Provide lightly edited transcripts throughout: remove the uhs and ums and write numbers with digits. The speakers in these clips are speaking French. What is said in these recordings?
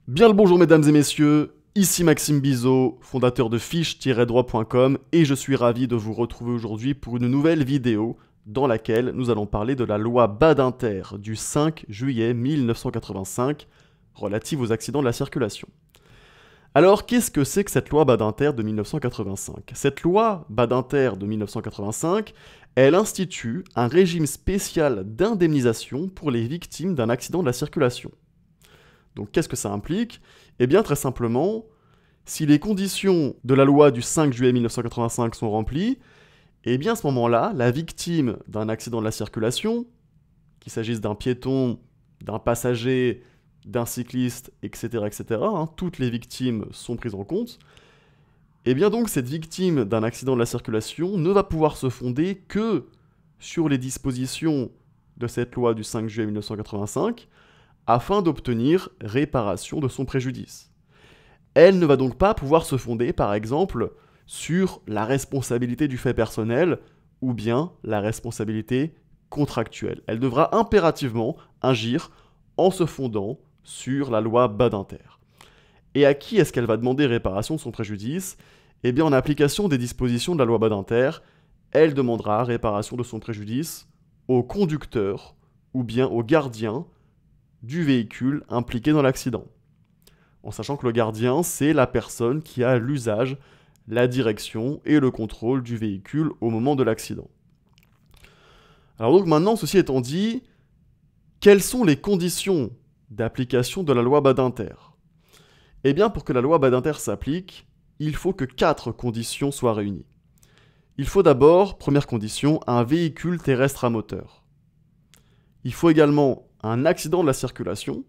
Bien le bonjour mesdames et messieurs, ici Maxime Bizot, fondateur de fiche-droit.com et je suis ravi de vous retrouver aujourd'hui pour une nouvelle vidéo dans laquelle nous allons parler de la loi Badinter du 5 juillet 1985 relative aux accidents de la circulation. Alors qu'est-ce que c'est que cette loi Badinter de 1985 ? Cette loi Badinter de 1985, elle institue un régime spécial d'indemnisation pour les victimes d'un accident de la circulation. Donc qu'est-ce que ça implique ? Eh bien très simplement, si les conditions de la loi du 5 juillet 1985 sont remplies, eh bien à ce moment-là, la victime d'un accident de la circulation, qu'il s'agisse d'un piéton, d'un passager, d'un cycliste, etc., toutes les victimes sont prises en compte, eh bien donc cette victime d'un accident de la circulation ne va pouvoir se fonder que sur les dispositions de cette loi du 5 juillet 1985, afin d'obtenir réparation de son préjudice. Elle ne va donc pas pouvoir se fonder, par exemple, sur la responsabilité du fait personnel ou bien la responsabilité contractuelle. Elle devra impérativement agir en se fondant sur la loi Badinter. Et à qui est-ce qu'elle va demander réparation de son préjudice ? Eh bien, en application des dispositions de la loi Badinter, elle demandera réparation de son préjudice au conducteur ou bien au gardien du véhicule impliqué dans l'accident. En sachant que le gardien, c'est la personne qui a l'usage, la direction et le contrôle du véhicule au moment de l'accident. Alors donc maintenant, ceci étant dit, quelles sont les conditions d'application de la loi Badinter ? Eh bien, pour que la loi Badinter s'applique, il faut que 4 conditions soient réunies. Il faut d'abord, première condition, un véhicule terrestre à moteur. Il faut également un accident de la circulation.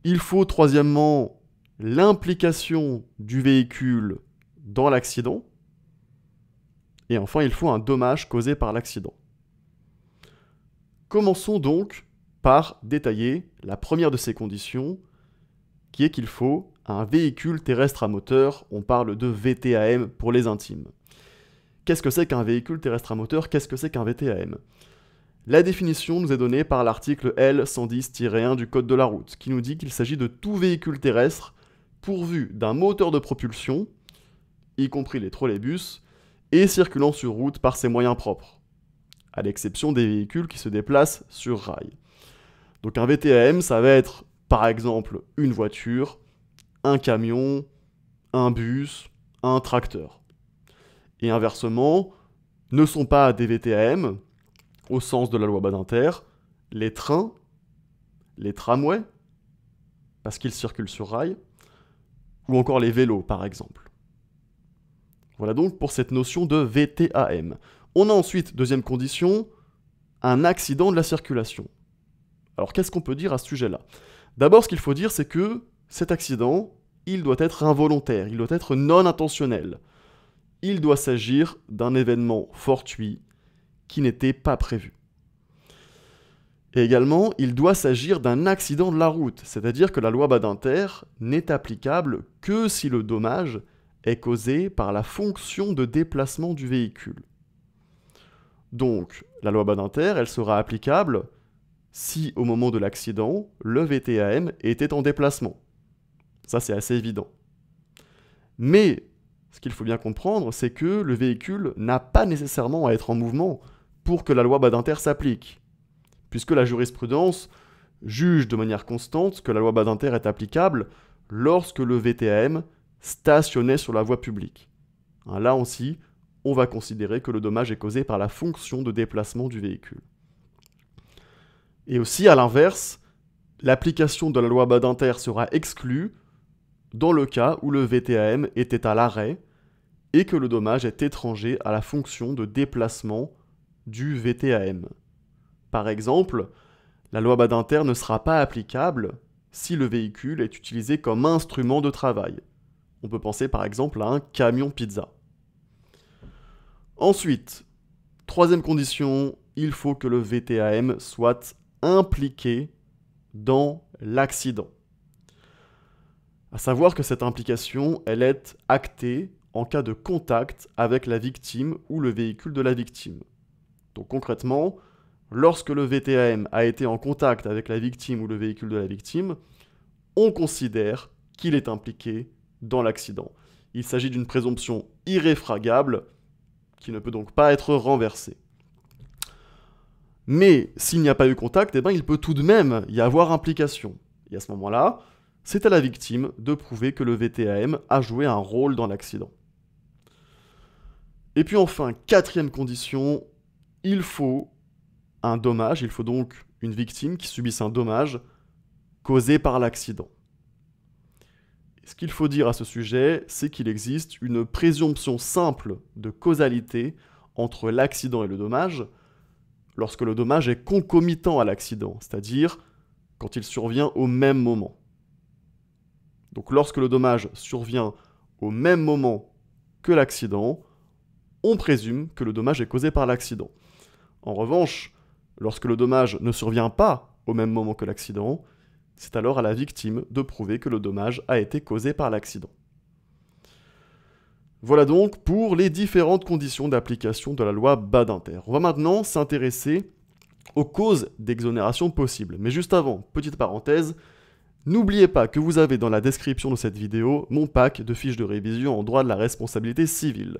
Il faut, troisièmement, l'implication du véhicule dans l'accident. Et enfin, il faut un dommage causé par l'accident. Commençons donc par détailler la première de ces conditions, qui est qu'il faut un véhicule terrestre à moteur. On parle de VTAM pour les intimes. Qu'est-ce que c'est qu'un véhicule terrestre à moteur ? Qu'est-ce que c'est qu'un VTAM ? La définition nous est donnée par l'article L110-1 du Code de la route, qui nous dit qu'il s'agit de tout véhicule terrestre pourvu d'un moteur de propulsion, y compris les trolleybus, et circulant sur route par ses moyens propres, à l'exception des véhicules qui se déplacent sur rail. Donc un VTAM, ça va être par exemple une voiture, un camion, un bus, un tracteur. Et inversement, ne sont pas des VTAM, au sens de la loi Badinter, les trains, les tramways, parce qu'ils circulent sur rail, ou encore les vélos, par exemple. Voilà donc pour cette notion de VTAM. On a ensuite, deuxième condition, un accident de la circulation. Alors qu'est-ce qu'on peut dire à ce sujet-là ? D'abord, ce qu'il faut dire, c'est que cet accident, il doit être involontaire, il doit être non intentionnel. Il doit s'agir d'un événement fortuit, qui n'était pas prévu. Et également, il doit s'agir d'un accident de la route, c'est-à-dire que la loi Badinter n'est applicable que si le dommage est causé par la fonction de déplacement du véhicule. Donc, la loi Badinter, elle sera applicable si, au moment de l'accident, le VTAM était en déplacement. Ça, c'est assez évident. Mais, ce qu'il faut bien comprendre, c'est que le véhicule n'a pas nécessairement à être en mouvement pour que la loi Badinter s'applique, puisque la jurisprudence juge de manière constante que la loi Badinter est applicable lorsque le VTAM stationnait sur la voie publique. Là aussi, on va considérer que le dommage est causé par la fonction de déplacement du véhicule. Et aussi, à l'inverse, l'application de la loi Badinter sera exclue dans le cas où le VTAM était à l'arrêt et que le dommage est étranger à la fonction de déplacement du VTAM. Par exemple, la loi Badinter ne sera pas applicable si le véhicule est utilisé comme instrument de travail. On peut penser par exemple à un camion pizza. Ensuite, troisième condition, il faut que le VTAM soit impliqué dans l'accident. À savoir que cette implication, elle est actée en cas de contact avec la victime ou le véhicule de la victime. Donc concrètement, lorsque le VTAM a été en contact avec la victime ou le véhicule de la victime, on considère qu'il est impliqué dans l'accident. Il s'agit d'une présomption irréfragable qui ne peut donc pas être renversée. Mais s'il n'y a pas eu contact, eh bien, il peut tout de même y avoir implication. Et à ce moment-là, c'est à la victime de prouver que le VTAM a joué un rôle dans l'accident. Et puis enfin, quatrième condition, il faut un dommage, il faut donc une victime qui subisse un dommage causé par l'accident. Ce qu'il faut dire à ce sujet, c'est qu'il existe une présomption simple de causalité entre l'accident et le dommage lorsque le dommage est concomitant à l'accident, c'est-à-dire quand il survient au même moment. Donc lorsque le dommage survient au même moment que l'accident, on présume que le dommage est causé par l'accident. En revanche, lorsque le dommage ne survient pas au même moment que l'accident, c'est alors à la victime de prouver que le dommage a été causé par l'accident. Voilà donc pour les différentes conditions d'application de la loi Badinter. On va maintenant s'intéresser aux causes d'exonération possibles. Mais juste avant, petite parenthèse, n'oubliez pas que vous avez dans la description de cette vidéo mon pack de fiches de révision en droit de la responsabilité civile.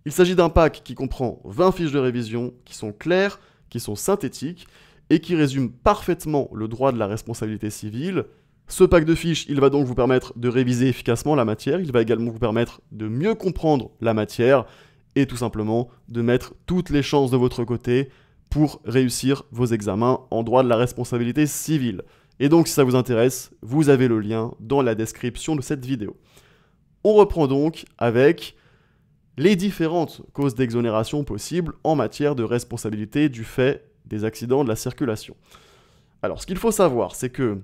Il s'agit d'un pack qui comprend 20 fiches de révision qui sont claires, qui sont synthétiques et qui résument parfaitement le droit de la responsabilité civile. Ce pack de fiches, il va donc vous permettre de réviser efficacement la matière, il va également vous permettre de mieux comprendre la matière et tout simplement de mettre toutes les chances de votre côté pour réussir vos examens en droit de la responsabilité civile. Et donc si ça vous intéresse, vous avez le lien dans la description de cette vidéo. On reprend donc avec les différentes causes d'exonération possibles en matière de responsabilité du fait des accidents de la circulation. Alors ce qu'il faut savoir, c'est que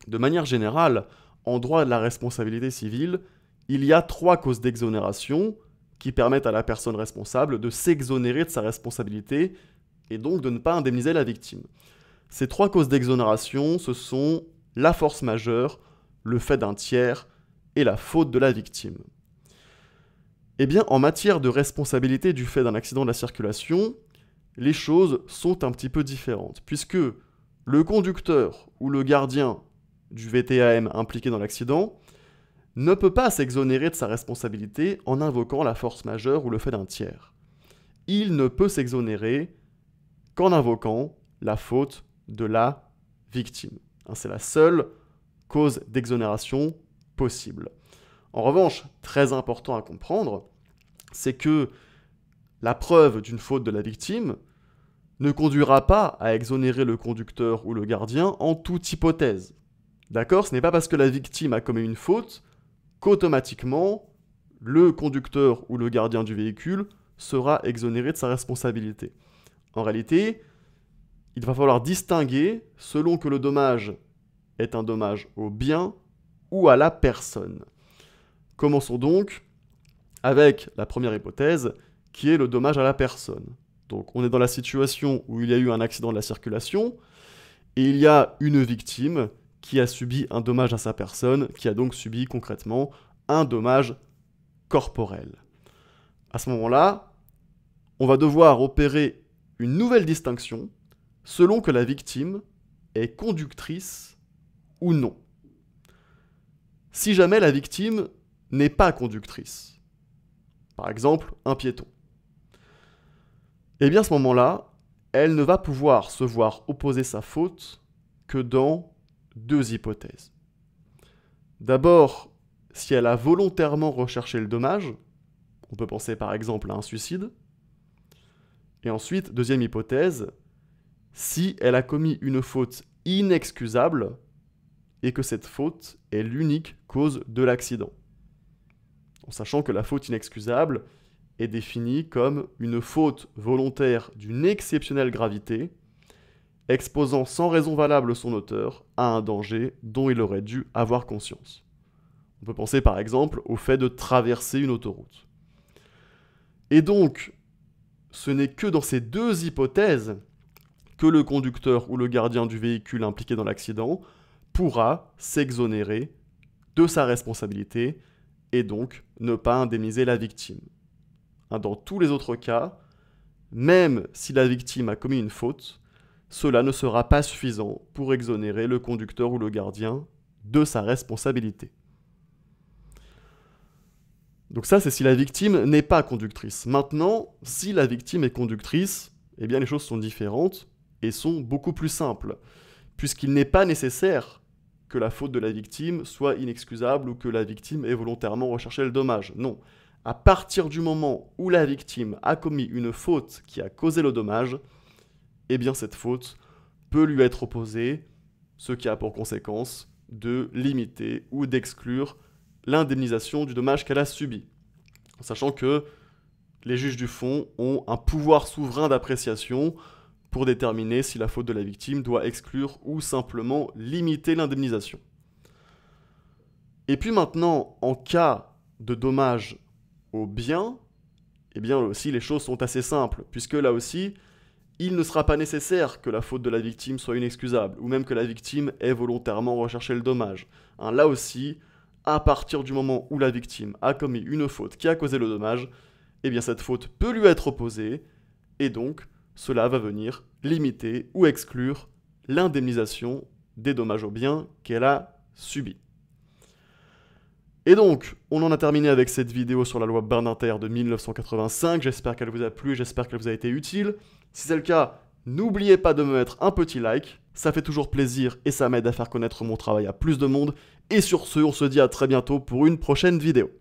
de manière générale, en droit de la responsabilité civile, il y a 3 causes d'exonération qui permettent à la personne responsable de s'exonérer de sa responsabilité et donc de ne pas indemniser la victime. Ces 3 causes d'exonération, ce sont la force majeure, le fait d'un tiers et la faute de la victime. Eh bien, en matière de responsabilité du fait d'un accident de la circulation, les choses sont un petit peu différentes, puisque le conducteur ou le gardien du VTAM impliqué dans l'accident ne peut pas s'exonérer de sa responsabilité en invoquant la force majeure ou le fait d'un tiers. Il ne peut s'exonérer qu'en invoquant la faute de la victime. C'est la seule cause d'exonération possible. En revanche, très important à comprendre, c'est que la preuve d'une faute de la victime ne conduira pas à exonérer le conducteur ou le gardien en toute hypothèse. D'accord ? Ce n'est pas parce que la victime a commis une faute qu'automatiquement, le conducteur ou le gardien du véhicule sera exonéré de sa responsabilité. En réalité, il va falloir distinguer selon que le dommage est un dommage au bien ou à la personne. Commençons donc avec la première hypothèse, qui est le dommage à la personne. Donc on est dans la situation où il y a eu un accident de la circulation, et il y a une victime qui a subi un dommage à sa personne, qui a donc subi concrètement un dommage corporel. À ce moment-là, on va devoir opérer une nouvelle distinction selon que la victime est conductrice ou non. Si jamais la victime n'est pas conductrice, par exemple un piéton, eh bien à ce moment-là, elle ne va pouvoir se voir opposer sa faute que dans 2 hypothèses. D'abord, si elle a volontairement recherché le dommage, on peut penser par exemple à un suicide. Et ensuite, deuxième hypothèse, si elle a commis une faute inexcusable et que cette faute est l'unique cause de l'accident. En sachant que la faute inexcusable est définie comme une faute volontaire d'une exceptionnelle gravité, exposant sans raison valable son auteur à un danger dont il aurait dû avoir conscience. On peut penser par exemple au fait de traverser une autoroute. Et donc, ce n'est que dans ces 2 hypothèses que le conducteur ou le gardien du véhicule impliqué dans l'accident pourra s'exonérer de sa responsabilité et donc ne pas indemniser la victime. Dans tous les autres cas, même si la victime a commis une faute, cela ne sera pas suffisant pour exonérer le conducteur ou le gardien de sa responsabilité. Donc ça, c'est si la victime n'est pas conductrice. Maintenant, si la victime est conductrice, eh bien les choses sont différentes et sont beaucoup plus simples, puisqu'il n'est pas nécessaire que la faute de la victime soit inexcusable ou que la victime ait volontairement recherché le dommage. Non. À partir du moment où la victime a commis une faute qui a causé le dommage, eh bien cette faute peut lui être opposée, ce qui a pour conséquence de limiter ou d'exclure l'indemnisation du dommage qu'elle a subi. Sachant que les juges du fond ont un pouvoir souverain d'appréciation pour déterminer si la faute de la victime doit exclure ou simplement limiter l'indemnisation. Et puis maintenant, en cas de dommage au bien, eh bien là aussi les choses sont assez simples, puisque là aussi, il ne sera pas nécessaire que la faute de la victime soit inexcusable, ou même que la victime ait volontairement recherché le dommage. Là aussi, à partir du moment où la victime a commis une faute qui a causé le dommage, eh bien cette faute peut lui être opposée, et donc cela va venir limiter ou exclure l'indemnisation des dommages aux biens qu'elle a subis. Et donc, on en a terminé avec cette vidéo sur la loi Badinter de 1985, j'espère qu'elle vous a plu, j'espère qu'elle vous a été utile. Si c'est le cas, n'oubliez pas de me mettre un petit like, ça fait toujours plaisir et ça m'aide à faire connaître mon travail à plus de monde. Et sur ce, on se dit à très bientôt pour une prochaine vidéo.